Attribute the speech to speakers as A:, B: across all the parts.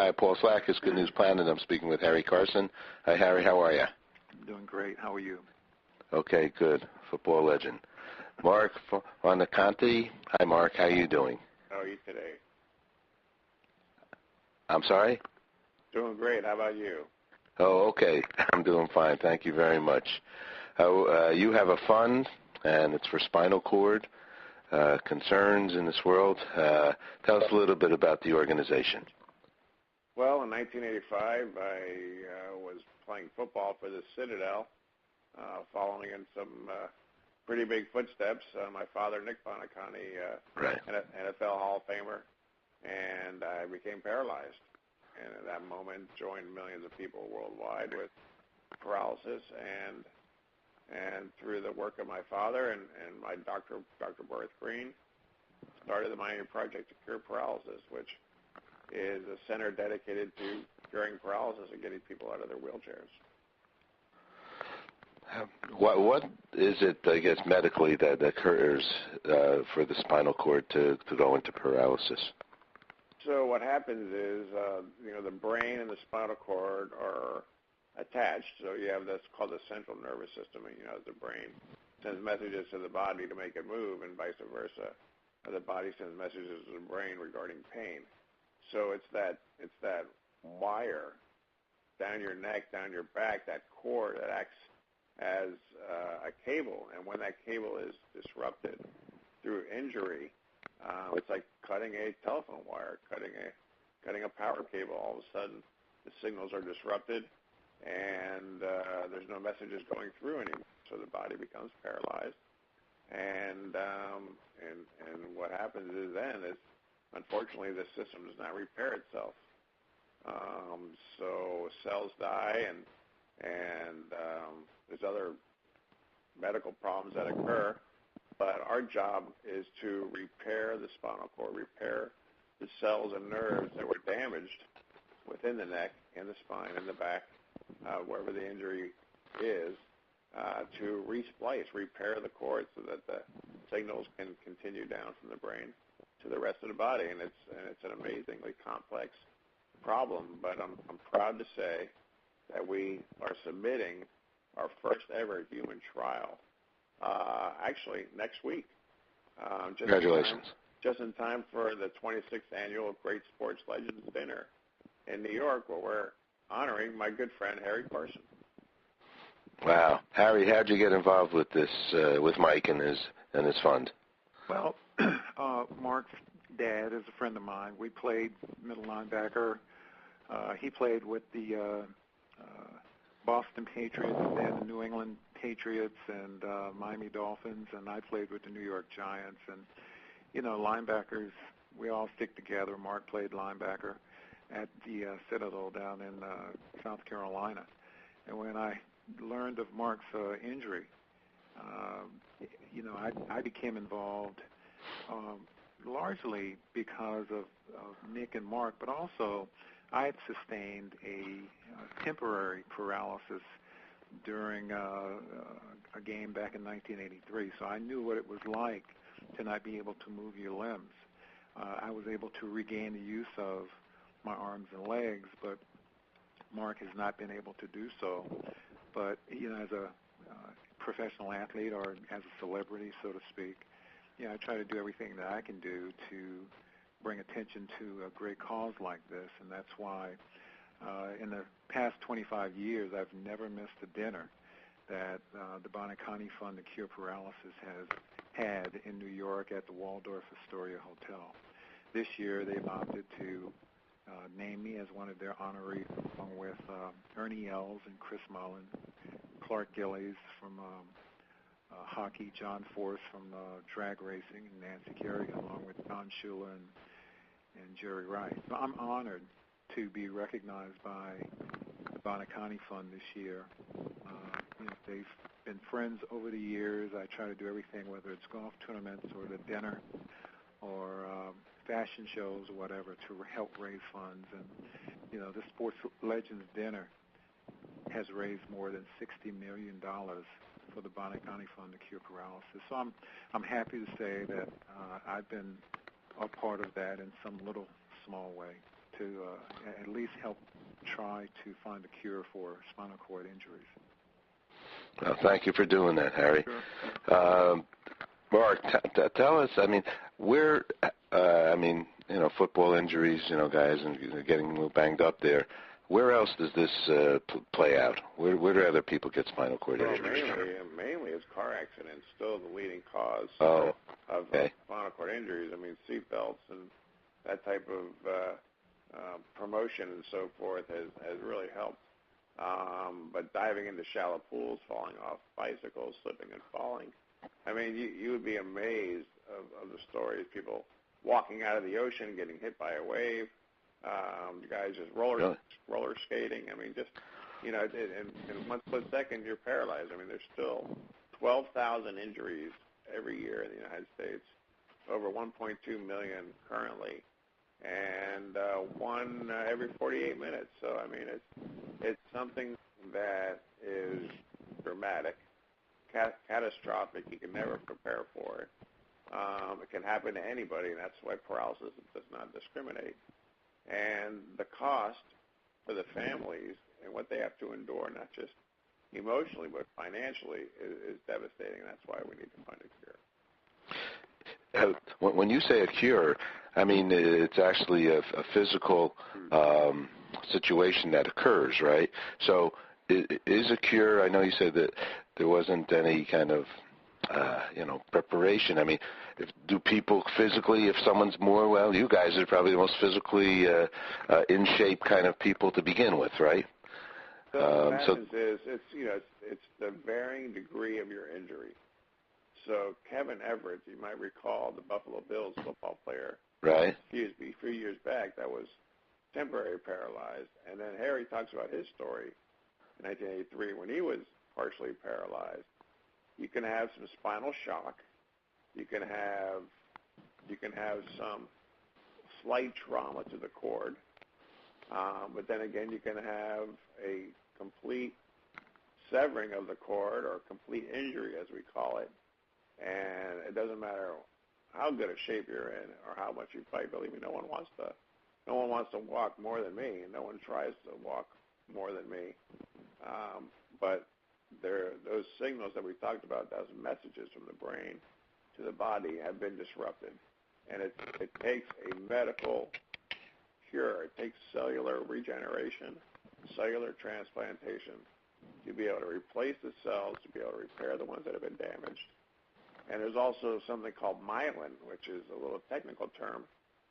A: Hi, Paul Slack. It's Good News Planet. I'm speaking with Harry Carson. Hi, Harry. How are you?
B: I'm doing great. How are you?
A: Okay, good. Football legend. Marc Buoniconti. Hi, Marc. How are you doing?
C: How are you today?
A: I'm sorry?
C: Doing great. How about you?
A: Oh, okay. I'm doing fine. Thank you very much. You have a fund, and it's for spinal cord concerns in this world. Tell us a little bit about the organization.
C: Well, in 1985, I was playing football for the Citadel, following in some pretty big footsteps. My father, Nick Buoniconti,
A: Right.
C: NFL Hall of Famer, and I became paralyzed. And at that moment, joined millions of people worldwide with paralysis. And through the work of my father and my doctor, Dr. Boris Green, started the Miami Project to Cure Paralysis, which is a center dedicated to curing paralysis and getting people out of their wheelchairs.
A: What is it, I guess, medically that occurs for the spinal cord to go into paralysis?
C: So what happens is, the brain and the spinal cord are attached. So you have this called the central nervous system, and the brain sends messages to the body to make it move, and vice versa. The body sends messages to the brain regarding pain. So it's that wire down your neck, down your back, that cord that acts as a cable, and when that cable is disrupted through injury, it's like cutting a telephone wire, cutting a power cable. All of a sudden, the signals are disrupted, and there's no messages going through anymore. So the body becomes paralyzed, and what happens is unfortunately, the system does not repair itself. So cells die, and there's other medical problems that occur. But our job is to repair the spinal cord, repair the cells and nerves that were damaged within the neck, in the spine, in the back, wherever the injury is, to resplice, repair the cord so that the signals can continue down from the brain to the rest of the body. And it's an amazingly complex problem. But I'm proud to say that we are submitting our first ever human trial. Actually, next week.
A: Congratulations.
C: Just in time for the 26th annual Great Sports Legends Dinner in New York, where we're honoring my good friend, Harry Carson.
A: Wow. Harry, how'd you get involved with this, with Mike and his fund?
B: Well, Mark's dad is a friend of mine. We played middle linebacker. He played with the Boston Patriots and the New England Patriots and Miami Dolphins, and I played with the New York Giants. And, linebackers, we all stick together. Mark played linebacker at the Citadel down in South Carolina. And when I learned of Mark's injury, I became involved largely because of Nick and Mark, but also I had sustained a temporary paralysis during a game back in 1983, so I knew what it was like to not be able to move your limbs. I was able to regain the use of my arms and legs, but Mark has not been able to do so. But, as a professional athlete or as a celebrity, so to speak, I try to do everything that I can do to bring attention to a great cause like this, and that's why in the past 25 years I've never missed a dinner that the Buoniconti Fund to Cure Paralysis has had in New York at the Waldorf Astoria Hotel. This year they've opted to name me as one of their honorees, along with Ernie Els and Chris Mullen, Clark Gillies from hockey, John Force from drag racing, and Nancy Kerrigan, along with Don Shula and Jerry Wright. So I'm honored to be recognized by the Buoniconti Fund this year. They've been friends over the years. I try to do everything, whether it's golf tournaments or the dinner or fashion shows or whatever, to help raise funds. And, the Sports Legends Dinner has raised more than $60 million for the Buoniconti Fund to Cure Paralysis. So I'm happy to say that I've been a part of that in some little small way. to at least help try to find a cure for spinal cord injuries.
A: Well, thank you for doing that, Harry.
B: Sure.
A: Mark, tell us, football injuries, guys and getting a little banged up there. Where else does this play out? Where do other people get spinal cord injuries?
C: Mainly it's car accidents, still the leading cause
A: of
C: spinal cord injuries. Seat belts and that type of promotion and so forth has really helped. But diving into shallow pools, falling off bicycles, slipping and falling, you would be amazed of the stories. People walking out of the ocean, getting hit by a wave, guys just roller skating. In one split second, you're paralyzed. There's still 12,000 injuries every year in the United States, over 1.2 million currently, and one every 48 minutes. So, it's something that is dramatic, catastrophic. You can never prepare for it. It can happen to anybody, and that's why paralysis does not discriminate. And the cost for the families and what they have to endure, not just emotionally but financially, is devastating. That's why we need to find a cure.
A: When you say a cure, it's actually a physical situation that occurs, right? So is a cure, I know you said that there wasn't any kind of, preparation. Do people physically, if someone's more, you guys are probably the most physically in shape kind of people to begin with, right?
C: So what happens is it's the varying degree of your injury. So Kevin Everett, you might recall, the Buffalo Bills football player,
A: right?
C: A few years back, that was temporarily paralyzed. And then Harry talks about his story in 1983 when he was partially paralyzed. You can have some spinal shock. You can have some slight trauma to the cord. But then again, you can have a complete severing of the cord or complete injury, as we call it. And it doesn't matter how good a shape you're in or how much you fight. Believe me, no one wants to walk more than me, and no one tries to walk more than me. But those signals that we talked about, those messages from the brain to the body, have been disrupted. And it takes a medical cure. It takes cellular regeneration, cellular transplantation to be able to replace the cells, to be able to repair the ones that have been damaged. And there's also something called myelin, which is a little technical term.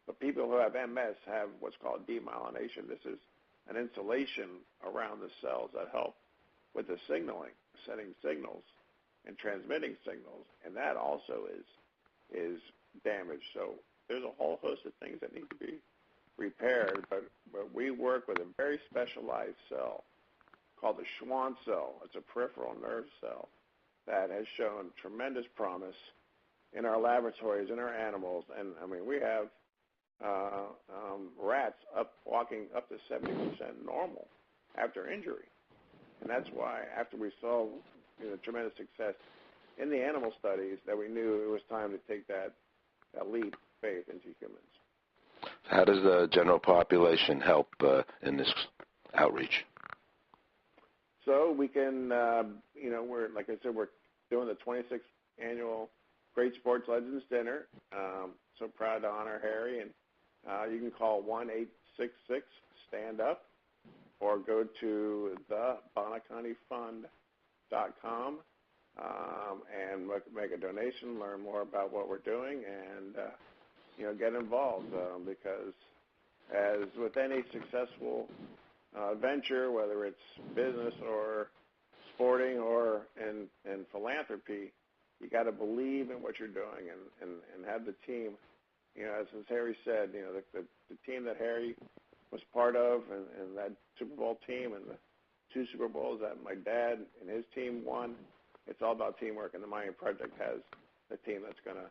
C: But people who have MS have what's called demyelination. This is an insulation around the cells that help with the signaling, sending signals and transmitting signals. And that also is damaged. So there's a whole host of things that need to be repaired. But we work with a very specialized cell called the Schwann cell. It's a peripheral nerve cell that has shown tremendous promise in our laboratories, in our animals. And, we have rats walking up to 70% normal after injury. And that's why, after we saw tremendous success in the animal studies, that we knew it was time to take that leap of faith into humans.
A: How does the general population help in this outreach?
C: So we can, we're, like I said, we're doing the 26th annual Great Sports Legends Dinner. So proud to honor Harry. And you can call 1-866-STAND-UP or go to the BuonicontiFund.com and make a donation, learn more about what we're doing, and, get involved because as with any successful venture, whether it's business or sporting or in philanthropy, you got to believe in what you're doing and have the team. As Harry said, the team that Harry was part of and that Super Bowl team and the 2 Super Bowls that my dad and his team won, it's all about teamwork, and the Miami Project has the team that's going to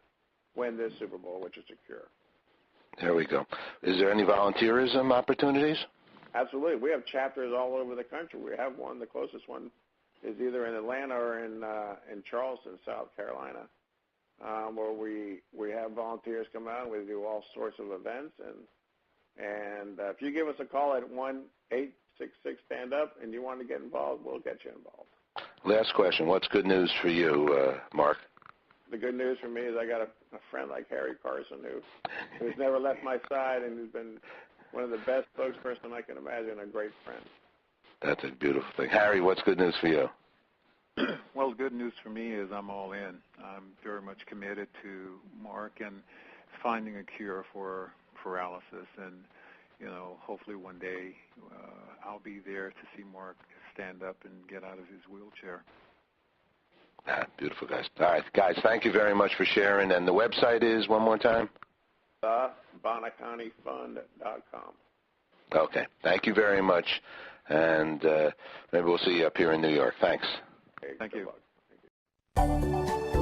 C: win this Super Bowl, which is secure.
A: There we go. Is there any volunteerism opportunities?
C: Absolutely. We have chapters all over the country. We have one. The closest one is either in Atlanta or in Charleston, South Carolina, where we have volunteers come out. We do all sorts of events, and And if you give us a call at 1-866-STAND-UP and you want to get involved, we'll get you involved.
A: Last question. What's good news for you, Mark?
C: The good news for me is I got a friend like Harry Carson who's never left my side and who's been one of the best spokesperson I can imagine, a great friend.
A: That's a beautiful thing. Harry, what's good news for you?
B: Well, the good news for me is I'm all in. I'm very much committed to Mark and finding a cure for paralysis, and hopefully one day I'll be there to see Mark stand up and get out of his wheelchair.
A: Beautiful, guys. All right, guys, thank you very much for sharing. And the website is, one more time?
C: Buonicontifund.com.
A: Okay, thank you very much. And maybe we'll see you up here in New York. Thanks.
C: Okay,
B: Thank you.
C: Thank you.